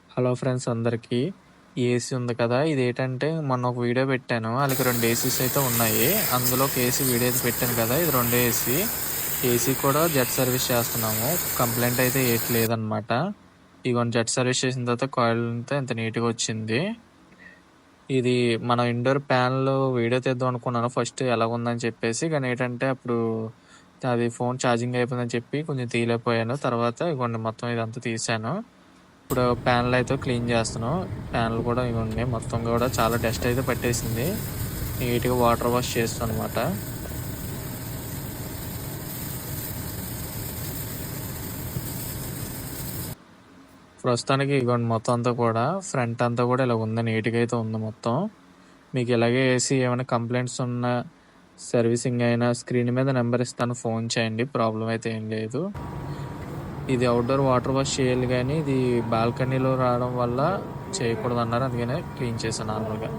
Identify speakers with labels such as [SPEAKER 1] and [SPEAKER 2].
[SPEAKER 1] Hello friends అందరికీ. AC ఉంది కదా! ఇదేంటంటే మొన్న ఒక వీడియో పెట్టాను. ఆళ్ళకి 2 ఏసీస్ అయితే ఉన్నాయి. అందులో ఒక ఏసీ వీడియో అయితే పెట్టాను కదా! ఇది రెండో ఏసీ. ఏసీ కూడా జెట్ సర్వీస్ చేస్తున్నాము. కంప్లెయింట్ అయితే ఏటి లేదనమాట. ఇగోండి జెట్ సర్వీస్ చేసిన తర్వాత కాయిల్ అంతా ఇంత నీట్‌గా వచ్చింది. ఇది మనం ఇండోర్ ప్యానెల్ వీడియో తీద్దాం అనుకున్నాను ఫస్ట్ ఎలాగుందని చెప్పేసి. కానీ ఏంటంటే అప్పుడు అది ఫోన్ ఛార్జింగ్ అయిపోయిందని చెప్పి కొంచెం తీయలేకపోయాను. తర్వాత ఇగోండి మొత్తం ఇదంతా తీశాను. ఇప్పుడు ప్యానెల్ అయితే క్లీన్ చేస్తున్నాం. ప్యానెల్ కూడా ఇగోండి మొత్తం కూడా చాలా డస్ట్ అయితే పట్టేసింది. నీట్‌గా వాటర్ వాష్ చేస్తున్నాం అనమాట. ప్రస్తుతానికి ఇగోండి మొత్తం అంతా కూడా ఫ్రంట్ అంతా కూడా ఇలా ఉంది. నీట్‌గా అయితే ఉంది మొత్తం. మీకు ఇలాగే ఏసీ ఏమైనా కంప్లైంట్స్ ఉన్నా, సర్వీసింగ్ అయినా స్క్రీన్ మీద నెంబర్ ఇస్తాను, ఫోన్ చేయండి. ప్రాబ్లమ్ అయితే ఏం లేదు. ఇది అవుట్‌డోర్ వాటర్ వాష్ చేయాలి గానీ, ఇది బాల్కనీలో రావడం వల్ల చేయకూడదన్నారు. అందుకనే క్లీన్ చేశాను నార్మల్‌గా.